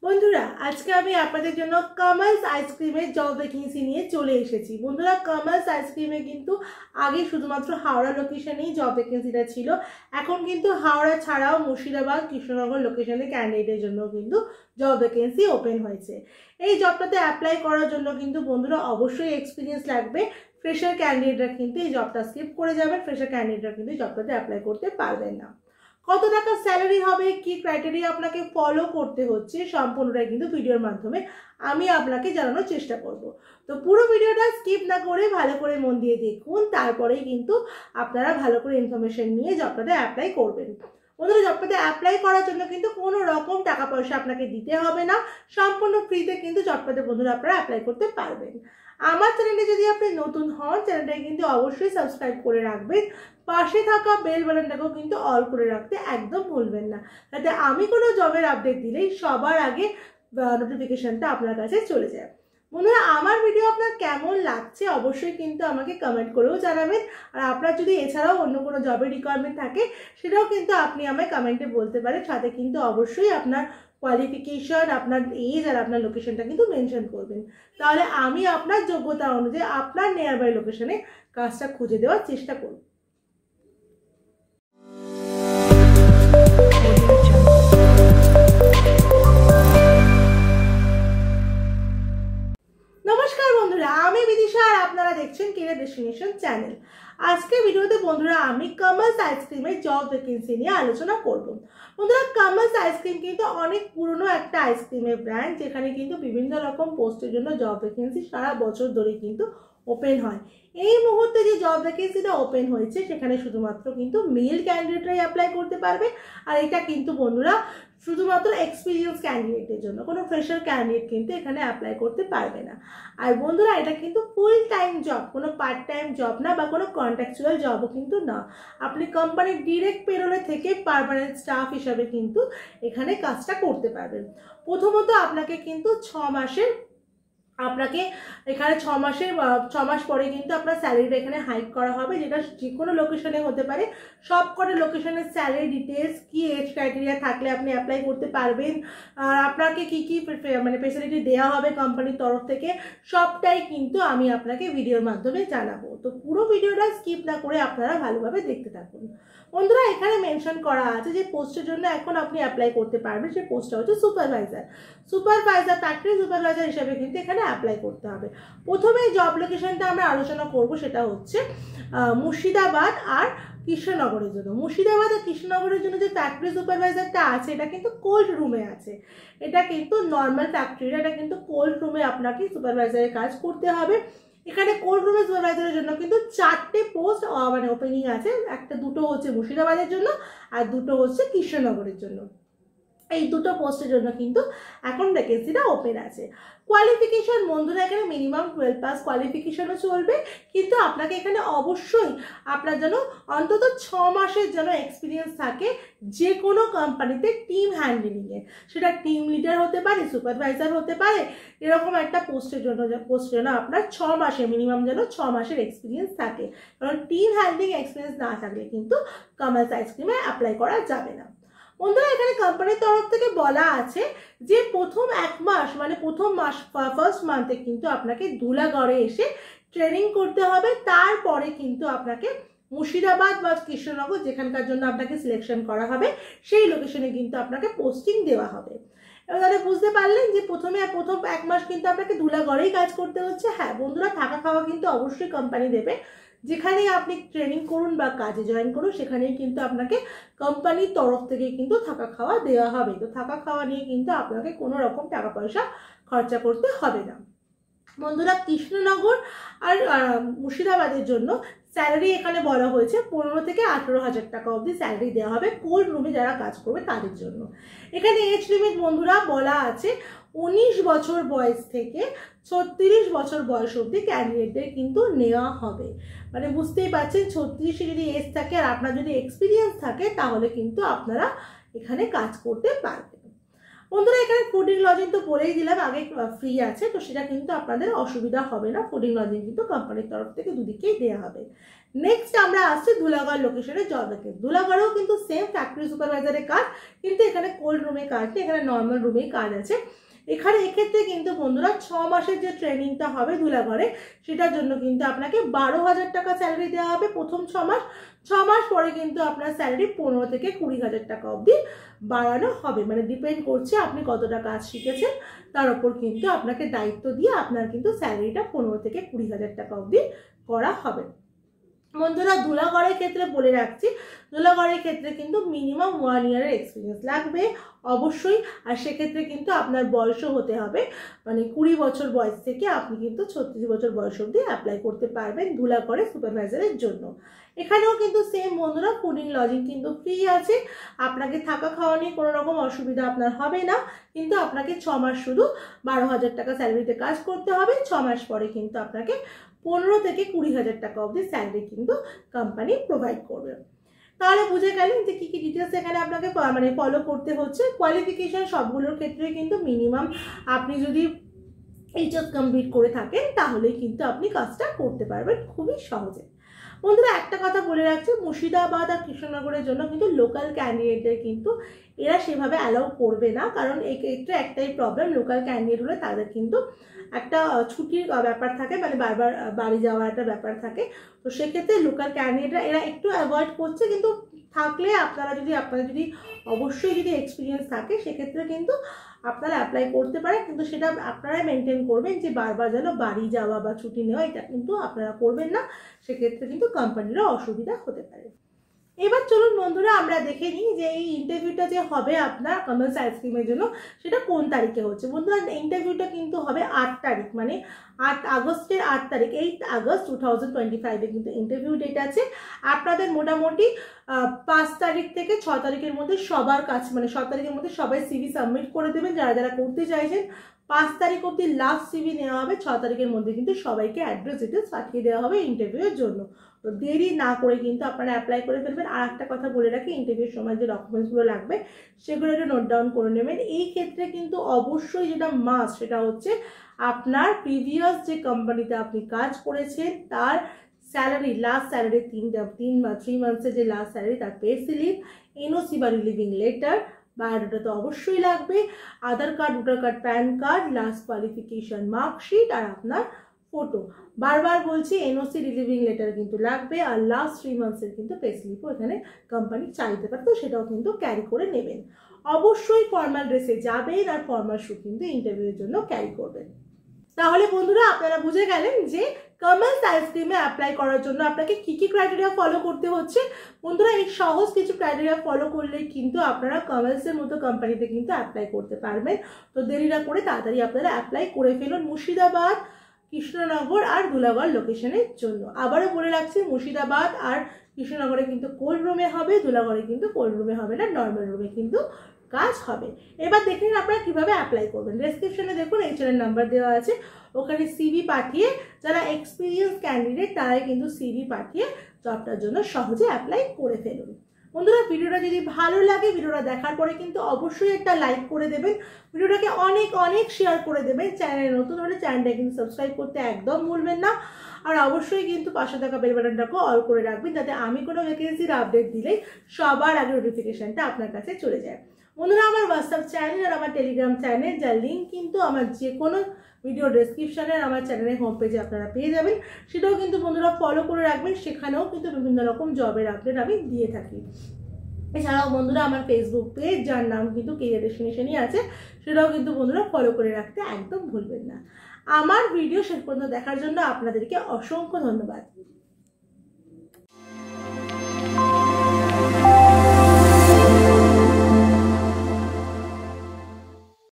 বন্ধুরা আজকে আমি আপনাদের জন্য কামালস আইসক্রিমের জব ভ্যাকেন্সি নিয়ে চলে এসেছি। বন্ধুরা কামালস আইসক্রিমে কিন্তু আগে শুধুমাত্র হাওড়া লোকেশনেই জব ভ্যাকেন্সিটা ছিল, এখন কিন্তু হাওড়া ছাড়াও মুর্শিদাবাদ কৃষ্ণনগর লোকেশনে ক্যান্ডিডেটের জন্য কিন্তু জব ভ্যাকেন্সি ওপেন হয়েছে। এই জবটাতে অ্যাপ্লাই করার জন্য কিন্তু বন্ধুরা অবশ্যই এক্সপিরিয়েন্স লাগবে। ফ্রেশার ক্যান্ডিডেটরা কিন্তু এই জবটা স্কিপ করে যাবেন, ফ্রেশার ক্যান্ডিডেটরা কিন্তু এই জবটাতে অ্যাপ্লাই করতে পারবেন না। কত টাকা স্যালারি হবে, কি ক্রাইটেরিয়া আপনাকে ফলো করতে হচ্ছে, সম্পূর্ণটাই কিন্তু ভিডিওর মাধ্যমে আমি আপনাকে জানানোর চেষ্টা করব। তো পুরো ভিডিওটা স্কিপ না করে ভালো করে মন দিয়ে দেখুন, তারপরেই কিন্তু আপনারা ভালো করে ইনফরমেশন নিয়ে জবটাতে অ্যাপ্লাই করবেন। বন্ধুরা জবটাতে অ্যাপ্লাই করার জন্য কিন্তু কোনো রকম টাকা পয়সা আপনাকে দিতে হবে না, সম্পূর্ণ ফ্রিতে কিন্তু জবটাতে বন্ধুরা আপনারা অ্যাপ্লাই করতে পারবেন। আমার চ্যানেলে যদি আপনি নতুন হন, চ্যানেলটাকে কিন্তু অবশ্যই সাবস্ক্রাইব করে রাখবেন, পাশে থাকা বেল বাটনটাকেও কিন্তু অল করে রাখতে একদম ভুলবেন না, যাতে আমি কোনো জবের আপডেট দিলেই সবার আগে নোটিফিকেশনটা আপনার কাছে চলে যায়। বন্ধুরা আমার ভিডিও আপনার কেমন লাগছে অবশ্যই কিন্তু আমাকে কমেন্ট করেও জানাবেন, আর আপনার যদি এছাড়াও অন্য কোনো জবের রিকোয়ারমেন্ট থাকে সেটাও কিন্তু আপনি আমায় কমেন্টে বলতে পারেন, সাথে কিন্তু অবশ্যই আপনার কোয়ালিফিকেশন, আপনার এজ আর আপনার লোকেশনটা কিন্তু মেনশন করবেন, তাহলে আমি আপনার যোগ্যতা অনুযায়ী আপনার নিয়ার বাই লোকেশনে কাজটা খুঁজে দেওয়ার চেষ্টা করব। নমস্কার বন্ধুরা, আমি বিদিশা আর আপনারা দেখছেন কেরিয়ার ডেস্টিনেশন চ্যানেল। আজকে ভিডিওতে বন্ধুরা আমি কামালস আইসক্রিমের জব ভ্যাকেন্সি নিয়ে আলোচনা করব। বন্ধুরা কামালস আইসক্রিম কিন্তু অনেক পুরনো একটা আইসক্রিমের ব্র্যান্ড, যেখানে কিন্তু বিভিন্ন রকম পোস্টের জন্য জব ভ্যাকেন্সি সারা বছর ধরে কিন্তু ওপেন হয়। এই মুহূর্তে যে জব ভ্যাকেন্সিটা ওপেন হয়েছে সেখানে শুধুমাত্র কিন্তু মেল ক্যান্ডিডেটরাই অ্যাপ্লাই করতে পারবে, আর এটা কিন্তু বন্ধুরা শুধুমাত্র এক্সপিরিয়েন্স ক্যান্ডিডেটের জন্য, কোনো ফ্রেশার ক্যান্ডিডেট কিন্তু এখানে অ্যাপ্লাই করতে পারবে না। আর বন্ধুরা এটা কিন্তু ফুল টাইম জব, কোনো পার্ট টাইম জব না বা কোনো কন্ট্রাকচুয়াল জবও কিন্তু না। আপনি কোম্পানির ডিরেক্ট পেরোলে থেকে পার্মানেন্ট স্টাফ হিসাবে কিন্তু এখানে কাজটা করতে পারবেন। প্রথমত আপনাকে কিন্তু 6 মাসের আপনাকে এখানে 6 মাস পরে কিন্তু আপনার স্যালারিটা এখানে হাইক করা হবে, যেটা যে কোনো লোকেশনে হতে পারে। সব কটা লোকেশনের স্যালারি ডিটেলস, কি এজ ক্রাইটেরিয়া থাকলে আপনি অ্যাপ্লাই করতে পারবেন, আর আপনাকে কি কি ফেসিলিটি দেওয়া হবে কোম্পানির তরফ থেকে, সবটাই কিন্তু আমি আপনাকে ভিডিওর মাধ্যমে জানাবো। তো পুরো ভিডিওটা স্কিপ না করে আপনারা ভালোভাবে দেখতে থাকুন। বন্ধুরা এখানে মেনশন করা আছে যে পোস্টের জন্য এখন আপনি অ্যাপ্লাই করতে পারবেন, সেই পোস্টটা হচ্ছে সুপারভাইজার ফ্যাক্টরি সুপারভাইজার হিসেবে কিন্তু এখানে অ্যাপ্লাই করতে হবে। প্রথমে জব লোকেশনটা আমরা আলোচনা করব, সেটা হচ্ছে মুর্শিদাবাদ আর কৃষ্ণনগরের জন্য। মুর্শিদাবাদ আর কৃষ্ণনগরের জন্য যে ফ্যাক্টরি সুপারভাইজারটা আছে এটা কিন্তু কোল্ড রুমে আছে, এটা কিন্তু নর্মাল ফ্যাক্টরি, এটা কিন্তু কোল্ড রুমে আপনাকে সুপারভাইজারের কাজ করতে হবে। এখানে কোল্ড রুমে সুপারভাইজারের জন্য কিন্তু 4টে পোস্ট ওপেনিং আছে, দুটো হচ্ছে মুর্শিদাবাদের জন্য আর দুটো হচ্ছে কৃষ্ণনগরের জন্য। এই দুটো পোস্টের জন্য কিন্তু এখন ভ্যাকেন্সিটা ওপেন আছে। কোয়ালিফিকেশন বন্ধুরা এখানে মিনিমাম 12 পাস কোয়ালিফিকেশনও চলবে, কিন্তু আপনাকে এখানে অবশ্যই আপনার যেন অন্তত 6 মাসের যেন এক্সপিরিয়েন্স থাকে যে কোনো কোম্পানিতে টিম হ্যান্ডলিংয়ে, সেটা টিম লিডার হতে পারে, সুপারভাইজার হতে পারে, এরকম একটা পোস্টের জন্য আপনার 6 মাসে মিনিমাম যেন 6 মাসের এক্সপিরিয়েন্স থাকে, কারণ টিম হ্যান্ডলিং এক্সপিরিয়েন্স না থাকলে কিন্তু কামালস আইসক্রিমে অ্যাপ্লাই করা যাবে না। বন্ধুরা এখানে কোম্পানির তরফ থেকে বলা আছে যে প্রথম 1 মাস মানে ফার্স্ট মান্থে কিন্তু আপনাকে ধুলাগড়ে এসে ট্রেনিং করতে হবে, তারপরে কিন্তু আপনাকে মুর্শিদাবাদ বা কৃষ্ণনগর যেখানকার জন্য আপনাকে সিলেকশন করা হবে সেই লোকেশনে কিন্তু আপনাকে পোস্টিং দেওয়া হবে। এবার তাহলে বুঝতে পারলেন যে প্রথম 1 মাস কিন্তু আপনাকে ধুলাগড়েই কাজ করতে হচ্ছে। হ্যাঁ বন্ধুরা থাকা খাওয়া কিন্তু অবশ্যই কোম্পানি দেবে, যেখানেই আপনি ট্রেনিং করুন বা কাজে জয়েন করুন সেখানেই কিন্তু আপনাকে কোম্পানির তরফ থেকে কিন্তু থাকা খাওয়া দেওয়া হবে। তো থাকা খাওয়া নিয়ে কিন্তু আপনাকে কোনো রকম টাকা পয়সা খরচা করতে হবে না। বন্ধুরা কৃষ্ণনগর আর মুর্শিদাবাদের জন্য স্যালারি এখানে বলা হয়েছে 15 থেকে 18,000 টাকা অবধি স্যালারি দেওয়া হবে কোল্ড রুমে যারা কাজ করবে তাদের জন্য। এখানে এজ লিমিট বন্ধুরা বলা আছে 19 বছর বয়স থেকে 36 বছর বয়স অবধি ক্যান্ডিডেটদের কিন্তু নেওয়া হবে। মানে বুঝতেই পারছেন 36 যদি এজ থাকে আর আপনার যদি এক্সপিরিয়েন্স থাকে তাহলে কিন্তু আপনারা এখানে কাজ করতে পারবেন। বন্ধুরা এখানে ফুডিং লজিং তো বলেই দিলাম আগে ফ্রি আছে, তো সেটা কিন্তু আপনাদের অসুবিধা হবে না। ফুডিং লজিং কিন্তু কোম্পানির তরফ থেকে দুদিকেই দেওয়া হবে। নেক্সট আমরা আসছি ধুলাগড় লোকেশনে জব ভ্যাকেন্সি। ধুলাগড়েও কিন্তু সেম ফ্যাক্টরি সুপারভাইজারের কাজ, কিন্তু এখানে কোল্ড রুমে কাজ নেই, এখানে নর্মাল রুমেই কাজ আছে। এখানে এক্ষেত্রে কিন্তু বন্ধুরা 6 মাসের যে ট্রেনিংটা হবে ধুলাগড়ে, সেটার জন্য কিন্তু আপনাকে 12,000 টাকা স্যালারি দেওয়া হবে প্রথম 6 মাস। 6 মাস পরে কিন্তু আপনার স্যালারি 15 থেকে 20,000 টাকা অবধি বাড়ানো হবে, মানে ডিপেন্ড করছে আপনি কতটা কাজ শিখেছেন তার উপর কিন্তু আপনাকে দায়িত্ব দিয়ে আপনার কিন্তু স্যালারিটা 15 থেকে 20,000 টাকা অবধি করা হবে। বন্ধুরা ধুলাগড়ের ক্ষেত্রে বলে রাখছি, ধুলাগড়ের ক্ষেত্রে কিন্তু মিনিমাম 1 ইয়ারের এক্সপিরিয়েন্স লাগবে অবশ্যই, আর সেক্ষেত্রে কিন্তু আপনার বয়সও হতে হবে, মানে 20 বছর বয়স থেকে আপনি কিন্তু 36 বছর বয়স অবধি অ্যাপ্লাই করতে পারবেন ধুলাগড়ে সুপারভাইজারের জন্য। এখানেও কিন্তু সেম বন্ধুরা ফুডিং লজিং কিন্তু ফ্রি আছে, আপনাকে থাকা খাওয়া নিয়ে কোনো রকম অসুবিধা আপনার হবে না, কিন্তু আপনাকে 6 মাস শুধু 12,000 টাকা স্যালারিতে কাজ করতে হবে। 6 মাস পরে কিন্তু আপনাকে 15 থেকে 20,000 টাকা অবধি স্যালারি কিন্তু কোম্পানি প্রোভাইড করবে। তাহলে বুঝে গেলেন যে কী কী ডিটেলস এখানে আপনাকে মানে ফলো করতে হচ্ছে। কোয়ালিফিকেশান সবগুলোর ক্ষেত্রে কিন্তু মিনিমাম আপনি যদি এইচএস কমপ্লিট করে থাকেন তাহলেই কিন্তু আপনি কাজটা করতে পারবেন খুবই সহজে। বন্ধুরা একটা কথা বলে রাখছি, মুর্শিদাবাদ আর কৃষ্ণনগরের জন্য কিন্তু লোকাল ক্যান্ডিডেটদের কিন্তু এরা সেভাবে অ্যালাউ করবে না, কারণ এই ক্ষেত্রে একটাই প্রবলেম, লোকাল ক্যান্ডিডেট হলে তাদের কিন্তু একটা ছুটির ব্যাপার থাকে, মানে বারবার বাড়ি যাওয়ার একটা ব্যাপার থাকে। তো সেক্ষেত্রে লোকাল ক্যান্ডিডেটরা এরা একটু অ্যাভয়েড করছে, কিন্তু থাকলে আপনাদের যদি অবশ্যই যদি এক্সপিরিয়েন্স থাকে সেক্ষেত্রে কিন্তু আপনারা অ্যাপ্লাই করতে পারেন, কিন্তু সেটা আপনারাই মেনটেন করবেন যে বারবার যেন বাড়ি যাওয়া বা ছুটি নেওয়া এটা কিন্তু আপনারা করবেন না, সেক্ষেত্রে কিন্তু কোম্পানিরও অসুবিধা হতে পারে। এবার চলুন বন্ধুরা আমরা দেখে নিই যে এই ইন্টারভিউটা যে হবে আপনার কমার্স আইসক্রিমের জন্য সেটা কোন তারিখে হচ্ছে। বন্ধুরা ইন্টারভিউটা কিন্তু হবে 8 তারিখ, মানে 8 আগস্টের 8 তারিখ, 8 আগস্ট 2025-এ কিন্তু ইন্টারভিউ ডেট আছে। আপনাদের মোটামুটি 5 তারিখ থেকে 6 তারিখের মধ্যে সবার কাছে, মানে 7 তারিখের মধ্যে সবাই সিভি সাবমিট করে দেবেন যারা যারা করতে চাইছেন। 5 তারিখ অবধি লাস্ট সিভি নেওয়া হবে, 6 তারিখের মধ্যে কিন্তু সবাইকে অ্যাড্রেস ডিটেলস পাঠিয়ে দেওয়া হবে ইন্টারভিউয়ের জন্য। তো দেরি না করে কিন্তু আপনারা অ্যাপ্লাই করে ফেলবেন। আর একটা কথা বলে রাখি, ইন্টারভিউর সময় যে ডকুমেন্টসগুলো লাগবে সেগুলো একটু নোট ডাউন করে নেবেন। এই ক্ষেত্রে কিন্তু অবশ্যই যেটা মাস্ট সেটা হচ্ছে আপনার প্রিভিয়াস যে কোম্পানিতে আপনি কাজ করেছেন তার স্যালারি, লাস্ট স্যালারি 3 মান্থসের যে লাস্ট স্যালারি তার পে স্লিপ, এনওসি বা রিলিভিং লেটার, বায়োডাটা তো অবশ্যই লাগবে, Aadhaar card, voter card, PAN card, last qualification marksheet আর আপনার ফটো। বারবার বলছি এনওসি রিলিভিং লেটার কিন্তু লাগবে, আর লাস্ট 3 মান্থসের কিন্তু পে স্লিপও এখানে কোম্পানি চাইতে পারে, তো সেটাও কিন্তু ক্যারি করে নেবেন। অবশ্যই ফর্মাল ড্রেসে যাবেন আর ফর্মাল শ্যু কিন্তু ইন্টারভিউয়ের জন্য ক্যারি করবেন। তাহলে বন্ধুরা আপনারা বুঝে গেলেন যে কমার্স আইসক্রিমে অ্যাপ্লাই করার জন্য আপনাকে কী কী ক্রাইটেরিয়া ফলো করতে হচ্ছে। বন্ধুরা এই সহজ কিছু ক্রাইটেরিয়া ফলো করলেই কিন্তু আপনারা কমার্সের মতো কোম্পানিতে কিন্তু অ্যাপ্লাই করতে পারবেন। তো দেরি না করে তাড়াতাড়ি আপনারা অ্যাপ্লাই করে ফেলুন মুর্শিদাবাদ, কৃষ্ণনগর আর ধুলাগড় লোকেশনের জন্য। আবারও বলে রাখছি, মুর্শিদাবাদ আর কৃষ্ণনগরে কিন্তু কোল্ড রুমে হবে, ধুলাগড়ে কিন্তু কোল্ড রুমে হবে না, নর্মাল রুমে কিন্তু কাজ হবে। এবার দেখে নিন আপনারা কীভাবে অ্যাপ্লাই করবেন। ডেসক্রিপশনে দেখুন এইচআর নাম্বার দেওয়া আছে, ওখানে সিভি পাঠিয়ে যারা এক্সপিরিয়েন্স ক্যান্ডিডেট তারাই কিন্তু সিভি পাঠিয়ে জবটার জন্য সহজে অ্যাপ্লাই করে ফেলুন। বন্ধুরা ভিডিওটা যদি ভালো লাগে, ভিডিওটা দেখার পরে কিন্তু অবশ্যই একটা লাইক করে দেবেন, ভিডিওটাকে অনেক অনেক শেয়ার করে দেবেন। চ্যানেলে নতুন হলে চ্যানেলটা কিন্তু সাবস্ক্রাইব করতে একদম ভুলবেন না, আর অবশ্যই কিন্তু পাশে থাকা বেল বাটনটাকে অল করে রাখবেন যাতে আমি কোনো ভ্যাকেন্সির আপডেট দিলেই সবার আগে নোটিফিকেশানটা আপনার কাছে চলে যায়। বন্ধুরা আমার হোয়াটসঅ্যাপ চ্যানেল আর আমার টেলিগ্রাম চ্যানেল যার লিঙ্ক কিন্তু আমার যে কোনো ভিডিও ডেসক্রিপশানে আমার চ্যানেলের হোম পেজে আপনারা পেয়ে যাবেন, সেটাও কিন্তু বন্ধুরা ফলো করে রাখবেন, সেখানেও কিন্তু বিভিন্ন রকম জবের আপডেট আমি দিয়ে থাকি। এছাড়াও বন্ধুরা আমার ফেসবুক পেজ যার নাম কিন্তু কেরিয়ার ডেস্টিনেশনই আছে, সেটাও কিন্তু বন্ধুরা ফলো করে রাখতে একদম ভুলবেন না। আমার ভিডিও শেষ পর্যন্ত দেখার জন্য আপনাদেরকে অসংখ্য ধন্যবাদ।